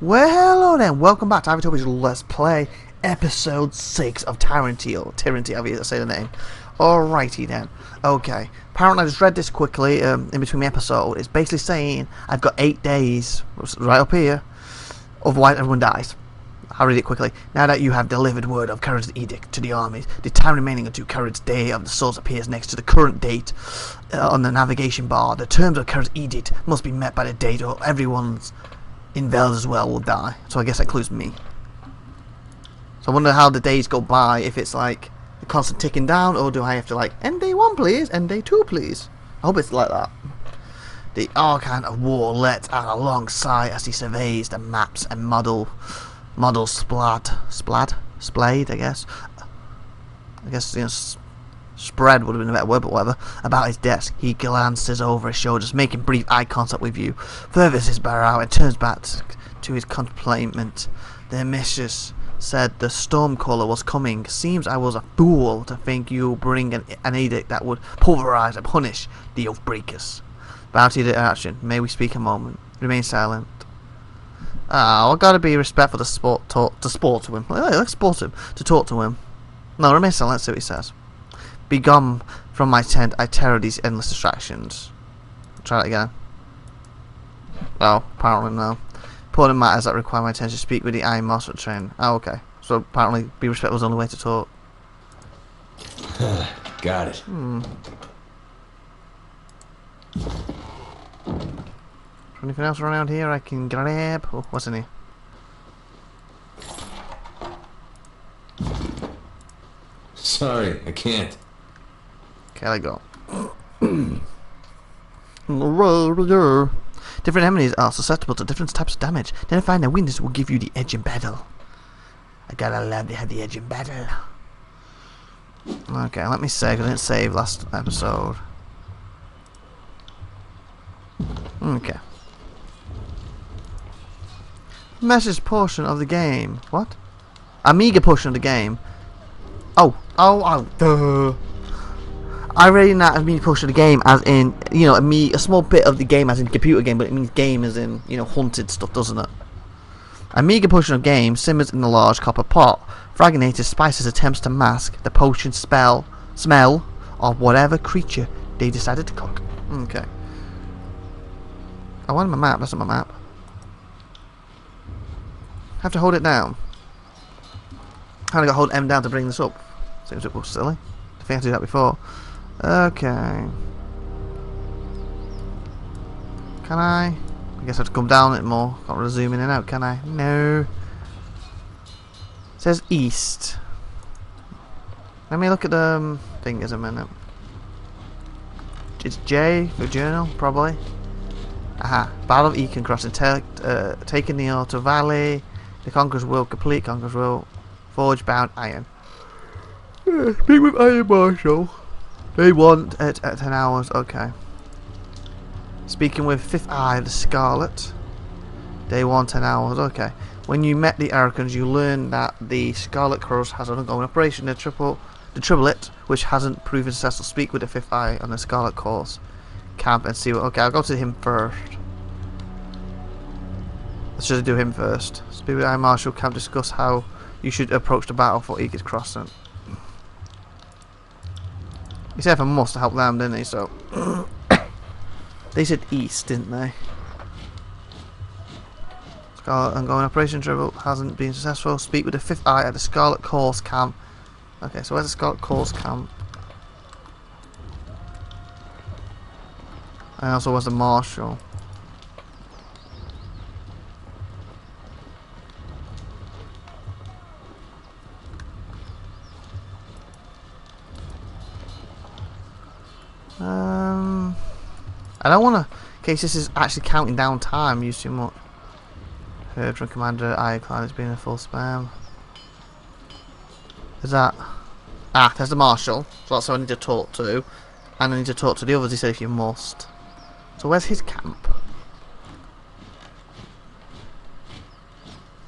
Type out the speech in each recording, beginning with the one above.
Well, hello then, welcome back to IVATOPIA's Let's Play Episode 6 of Tyranny, or Tyranny, however you say the name. Alrighty then. Okay, apparently I just read this quickly in between the episode. It's basically saying I've got 8 days, right up here, otherwise everyone dies. I'll read it quickly. Now that you have delivered word of Karad's edict to the armies, the time remaining until Karad's day of the souls appears next to the current date on the navigation bar. The terms of Karad's edict must be met by the date or everyone's in Vels as well will die. So I guess that includes me. So I wonder how the days go by, if it's like a constant ticking down, or do I have to like end day 1 please, end day 2 please. I hope it's like that. The Archon of War lets out a long sigh as he surveys the maps and models splayed, I guess. I guess, you know, spread would have been a better word, but whatever. About his desk, he glances over his shoulders, making brief eye contact with you, furthers his brow and turns back to his contemplation. The mistress said the Stormcaller was coming. Seems I was a fool to think you bring an edict that would pulverize and punish the Oathbreakers. Bounty to action. May we speak a moment? Remain silent. Oh, I've got to be respectful to sport to him. Let's sport him. To talk to him. No, remain silent. Let's see what he says. Begone from my tent, I terror these endless distractions. Try it again. Oh, apparently no. Important matters that require my attention, speak with the Iron Master train. Oh, okay. So apparently be respectful is the only way to talk. Got it. Anything else around here I can grab? Oh, what's in here? Sorry, I can't. Okay, let go. Different enemies are susceptible to different types of damage. Identifying their weakness will give you the edge in battle. I gotta love to have the edge in battle. Okay, let me save. I didn't save last episode. Okay. Message portion of the game. What? Amiga portion of the game. Oh, duh. I read that as mean portion of the game as in, you know, a small bit of the game as in computer game, but it means game as in, you know, hunted stuff, doesn't it? Amiga portion of game simmers in a large copper pot. Fragmented spices attempts to mask the potion smell of whatever creature they decided to cook. Okay. I want my map, that's not my map. Have to hold it down. Kinda got to hold M down to bring this up. Seems a bit silly. I think I did that before. Okay. Can I? I guess I have to come down a bit more. Can't really zoom in and out, can I? No. It says east. Let me look at the fingers a minute. It's J for journal, probably. Aha. Battle of Eakin Crossing. Taking the Auto Valley. The Conqueror's Will. Complete Conqueror's Will. Forge bound iron. Speak with Iron Marshal. They want it at 10 hours. Okay. Speaking with Fifth Eye, the Scarlet. They want 10 hours. Okay. When you met the Archons, you learned that the Scarlet Cross has an ongoing operation. The Triplet, which hasn't proven successful. Speak with the Fifth Eye on the Scarlet Course camp and see what. Okay, I'll go to him first. Let's just do him first. Speak with Iron Marshal camp. Discuss how you should approach the battle for Eagles Crossing. He said if I must help them, didn't he? So they said east, didn't they? Scarlet ongoing operation dribble hasn't been successful. Speak with the Fifth Eye at the Scarlet Course camp. Okay, so where's the Scarlet Course camp? And also where's the Marshal? I don't want to, in case this is actually counting down time, use too much. Heard from Commander Ironclad it's been a full spam. Is that? Ah, there's the Marshal. So that's who I need to talk to. And I need to talk to the others, he said if you must. So where's his camp?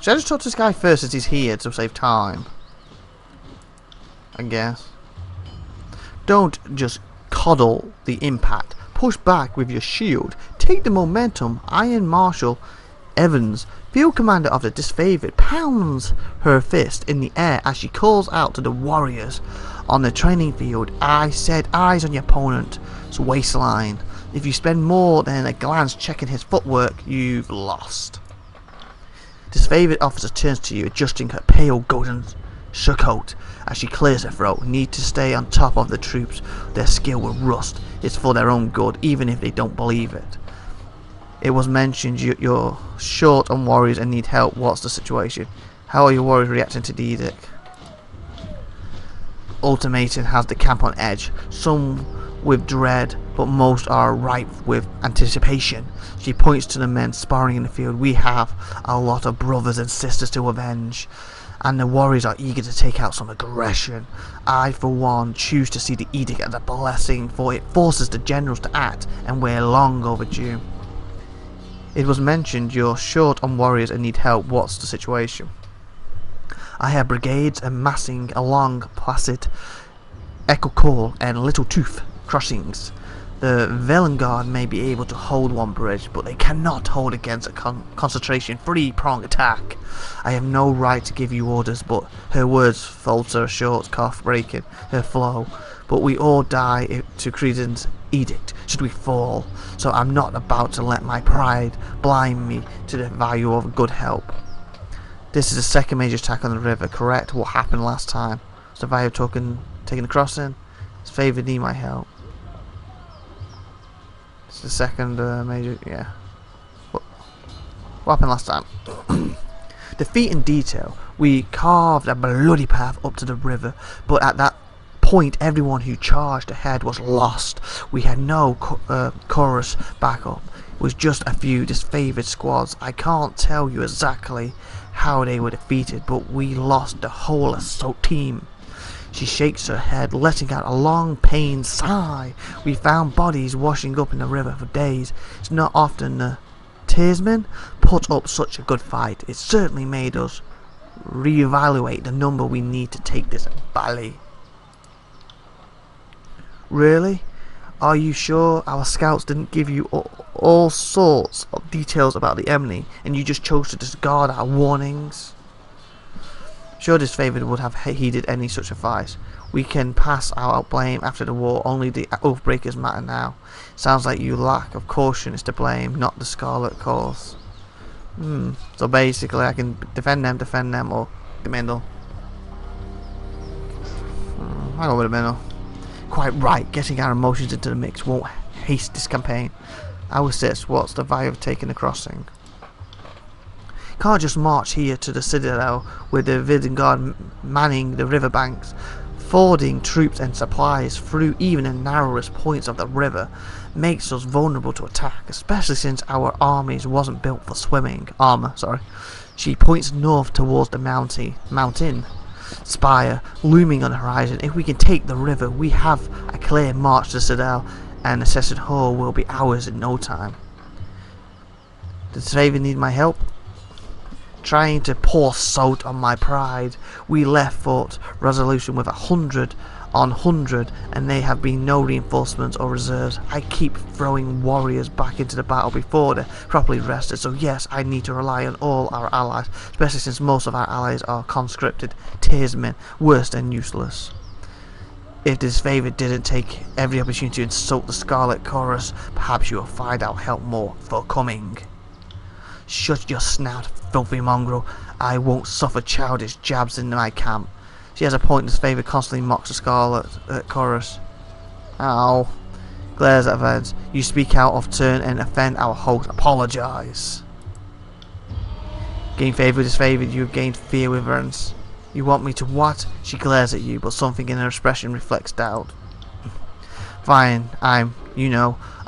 Should I just talk to this guy first as he's here to save time? I guess. Don't just coddle the impact. Push back with your shield. Take the momentum. Iron Marshal Evans, field commander of the disfavored, pounds her fist in the air as she calls out to the warriors on the training field. I said eyes on your opponent's waistline. If you spend more than a glance checking his footwork, you've lost. Disfavored officer turns to you, adjusting her pale golden coat as she clears her throat. Need to stay on top of the troops. Their skill will rust. It's for their own good, even if they don't believe it. It was mentioned you're short on warriors and need help. What's the situation? How are your warriors reacting to the edict? Ultimatum has the camp on edge. Some with dread, but most are ripe with anticipation. She points to the men sparring in the field. We have a lot of brothers and sisters to avenge, and the warriors are eager to take out some aggression. I, for one, choose to see the edict as a blessing, for it forces the generals to act, and we're long overdue. It was mentioned you're short on warriors and need help. What's the situation? I have brigades amassing along Placid, Echo Call, and Little Tooth crossings. The Velengard may be able to hold one bridge, but they cannot hold against a concentration three-prong attack. I have no right to give you orders, but her words falter short, cough breaking her flow. But we all die to Creedon's edict should we fall, so I'm not about to let my pride blind me to the value of good help. This is the second major attack on the river, correct? What happened last time? Survivor taking the crossing? His favored need my help. It's the second major, yeah. What happened last time? Defeat in detail. We carved a bloody path up to the river, but at that point everyone who charged ahead was lost. We had no chorus backup. It was just a few disfavored squads. I can't tell you exactly how they were defeated, but we lost the whole assault team. She shakes her head, letting out a long pained sigh. We found bodies washing up in the river for days. It's not often the Tearsmen put up such a good fight. It certainly made us reevaluate the number we need to take this valley. Really? Are you sure our scouts didn't give you all sorts of details about the enemy and you just chose to discard our warnings? Sure, disfavored would have heeded any such advice. We can pass our blame after the war. Only the Oathbreakers matter now. Sounds like your lack of caution is to blame, not the Scarlet Cause. So basically I can defend them, or the middle. I go with the middle. Quite right, getting our emotions into the mix won't haste this campaign. I will assist. What's the value of taking the crossing? Can't just march here to the citadel with the Videngard manning the riverbanks. Fording troops and supplies through even the narrowest points of the river makes us vulnerable to attack, especially since our armies wasn't built for armor. She points north towards the mountain spire looming on the horizon. If we can take the river, we have a clear march to the citadel, and the Cessid Hall will be ours in no time. Does Raven need my help? Trying to pour salt on my pride. We left Fort Resolution with 100 on 100, and there have been no reinforcements or reserves. I keep throwing warriors back into the battle before they're properly rested, so yes, I need to rely on all our allies, especially since most of our allies are conscripted Tearsmen, worse than useless. If this favour didn't take every opportunity to insult the Scarlet Chorus, perhaps you'll find our help more forthcoming. Shut your snout, filthy mongrel. I won't suffer childish jabs in my camp. She has a point. This favour constantly mocks the Scarlet Chorus. Ow. Glares at Vance. You speak out of turn and offend our host. Apologise. Gain favour with disfavour. You have gained fear with Vance. You want me to what? She glares at you, but something in her expression reflects doubt. Fine. I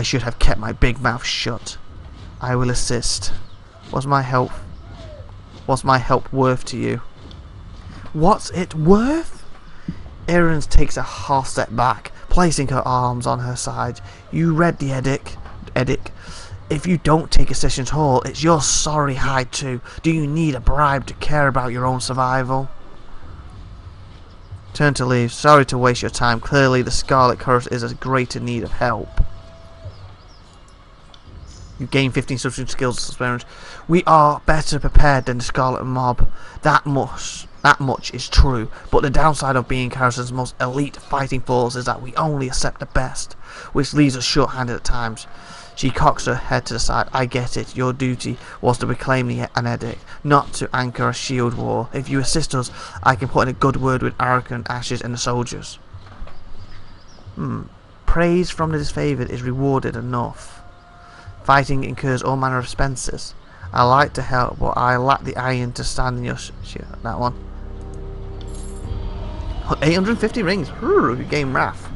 should have kept my big mouth shut. I will assist. What's my help worth to you? What's it worth? Erin takes a half step back, placing her arms on her side. You read the edict. If you don't take Accession's Hall, it's your sorry hide too. Do you need a bribe to care about your own survival? Turn to leave. Sorry to waste your time. Clearly the Scarlet Chorus is in greater need of help. You gain 15 substitute skills experience. We are better prepared than the Scarlet Mob. That much is true. But the downside of being Karazhan's most elite fighting force is that we only accept the best, which leaves us short-handed at times. She cocks her head to the side. I get it. Your duty was to reclaim an edict, not to anchor a shield wall. If you assist us, I can put in a good word with Arrogant, Ashes, and the soldiers. Praise from the disfavored is rewarded enough. Fighting incurs all manner of expenses. I like to help, but I lack the iron to stand in your that one. 850 rings. You gain wrath.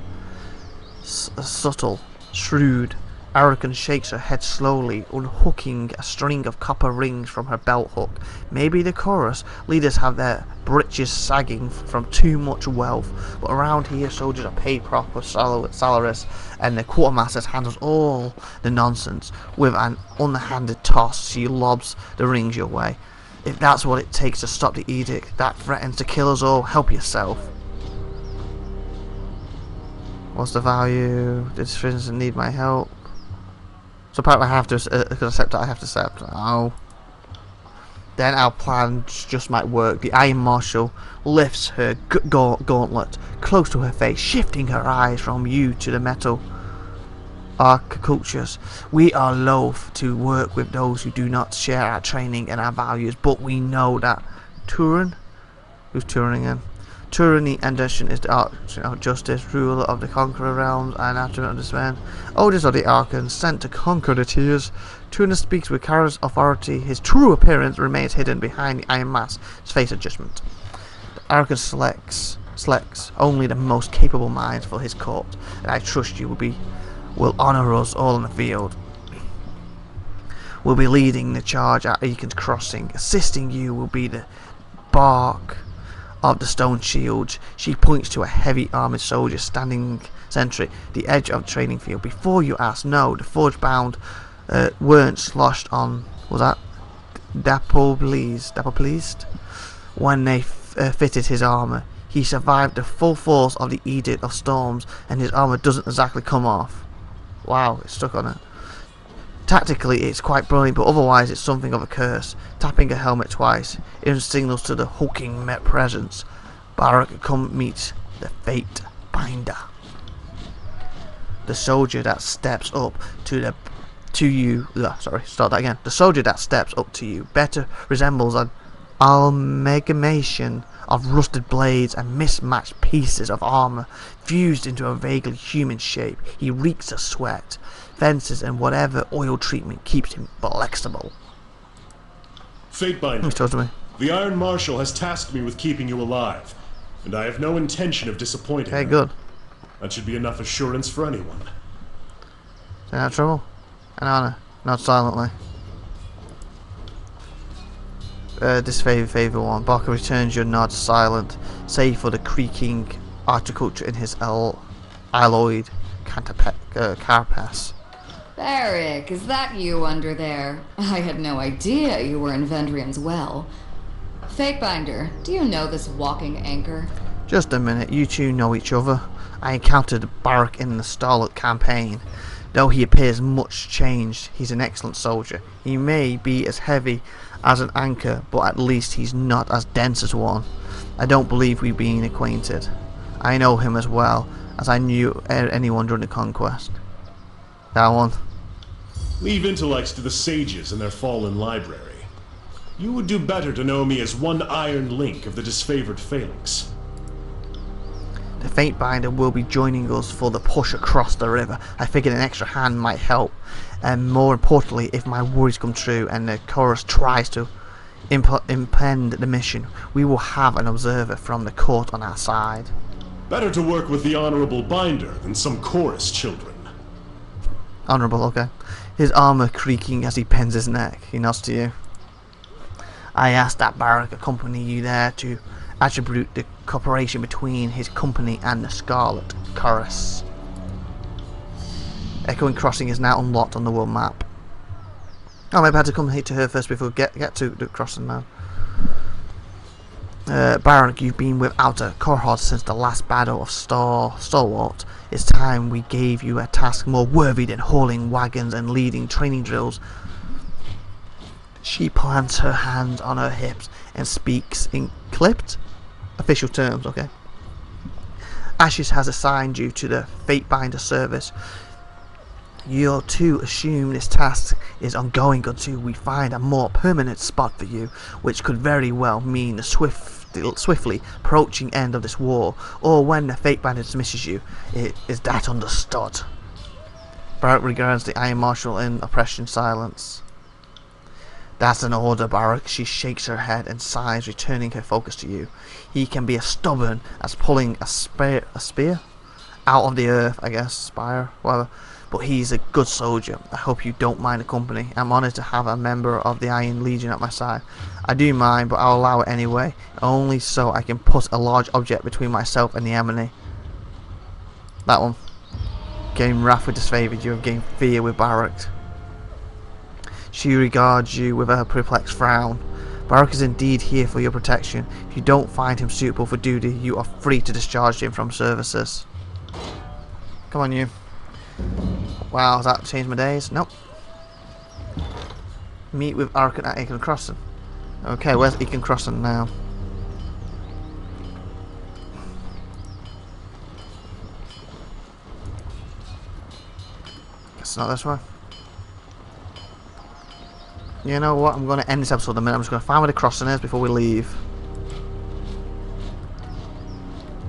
Subtle, shrewd. Arrogant shakes her head slowly, unhooking a string of copper rings from her belt hook. Maybe the chorus leaders have their breeches sagging from too much wealth, but around here soldiers are paid proper salaries, and the quartermaster handles all the nonsense. With an underhanded toss, she lobs the rings your way. If that's what it takes to stop the edict that threatens to kill us all, help yourself. What's the value? This friends need my help. So apparently I have to accept that I have to accept. Oh. Then our plan just might work. The Iron Marshal lifts her gauntlet close to her face, shifting her eyes from you to the metal archcultures. We are loath to work with those who do not share our training and our values, but we know that Turan? Who's Turan again? Tyranny and Destruction is the arch of justice, ruler of the conqueror realms, and attribute of this man. Oldest of the Archons, sent to conquer the Tears. Tyranny speaks with Kara's authority. His true appearance remains hidden behind the iron mask, his face of judgment. The Archon selects only the most capable minds for his court, and I trust you will honour us all in the field. We'll be leading the charge at Eacon's Crossing. Assisting you will be the bark of the stone shield. She points to a heavy armoured soldier standing sentry, the edge of the training field. Before you ask, no, the forge bound weren't sloshed on, was that Dapple-pleased? When they fitted his armour. He survived the full force of the Edict of Storms, and his armour doesn't exactly come off. Wow, it's stuck on it. Tactically it's quite brilliant, but otherwise it's something of a curse. Tapping a helmet twice, it signals to the hulking Met presence. Barak, come meet the Fate Binder. The soldier that steps up The soldier that steps up to you better resembles an amalgamation of rusted blades and mismatched pieces of armour fused into a vaguely human shape. He reeks of sweat, fences, and whatever oil treatment keeps him flexible. Fatebinder, He's talking to me. the Iron Marshal has tasked me with keeping you alive, and I have no intention of disappointing Okay, her. good. That should be enough assurance for anyone. Is that trouble? An honour. Not silently. Disfavor one. Barker returns your nod silent, save for the creaking articulture in his alloyed carapace. Barrick, is that you under there? I had no idea you were in Vendrian's well. Fatebinder, do you know this walking anchor? Just a minute, you two know each other. I encountered Barak in the Starlit campaign. Though he appears much changed, he's an excellent soldier. He may be as heavy as an anchor, but at least he's not as dense as one. I don't believe we've been acquainted. I know him as well as I knew anyone during the conquest. That one. Leave intellects to the sages in their fallen library. You would do better to know me as one iron link of the disfavored phalanx. The Fatebinder will be joining us for the push across the river. I figured an extra hand might help, and more importantly, if my worries come true and the chorus tries to impede the mission, we will have an observer from the court on our side. Better to work with the Honorable Binder than some chorus children. Honourable, okay. His armour creaking as he bends his neck. He nods to you. I asked that Barak accompany you there to attribute the cooperation between his company and the Scarlet Chorus. Echoing Crossing is now unlocked on the world map. Oh, maybe I had to come here to her first before get to the crossing now. Baron, you've been without a cohort since the last battle of Stalwart. It's time we gave you a task more worthy than hauling wagons and leading training drills. She plants her hands on her hips and speaks in clipped official terms, okay? Ashes has assigned you to the Fatebinder service. You're to assume this task is ongoing until we find a more permanent spot for you, which could very well mean the swiftly approaching end of this war, or when the Fatebinder dismisses you. Is that understood? Barak regards the Iron Marshal in oppression silence. That's an order, Barak. She shakes her head and sighs, returning her focus to you. He can be as stubborn as pulling a spear out of the earth, I guess, spire, whatever. But he's a good soldier. I hope you don't mind the company. I'm honoured to have a member of the Iron Legion at my side. I do mind, but I'll allow it anyway, only so I can put a large object between myself and the enemy. That one. Gain wrath with disfavoured, you have gained fear with Barak. She regards you with a perplexed frown. Barak is indeed here for your protection. If you don't find him suitable for duty, you are free to discharge him from services. Come on, you. Wow, has that changed my days? Nope. Meet with Arkan at Aiken Crossing. Okay, where's Aiken Crossing now? Guess not this way. You know what? I'm going to end this episode in a minute. I'm just going to find where the crossing is before we leave.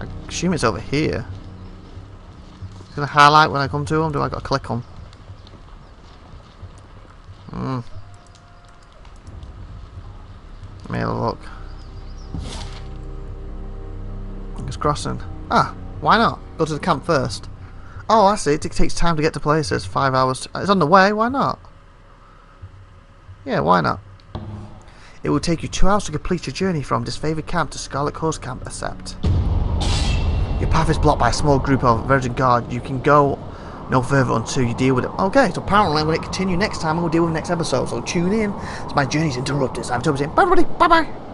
I assume it's over here. It's going to highlight when I come to them. Do I got to click on? Let me have a look. It's crossing. Ah, why not? Go to the camp first. Oh, I see. It takes time to get to places. 5 hours. It's on the way. Why not? Yeah, why not? It will take you 2 hours to complete your journey from Disfavored Camp to Scarlet Coast Camp, except your path is blocked by a small group of Virgin Guard. You can go no further until you deal with it. Okay, so apparently I'm going to continue next time and we'll deal with the next episode. So tune in. So my journey's interrupted. So I'm saying bye everybody. Bye bye.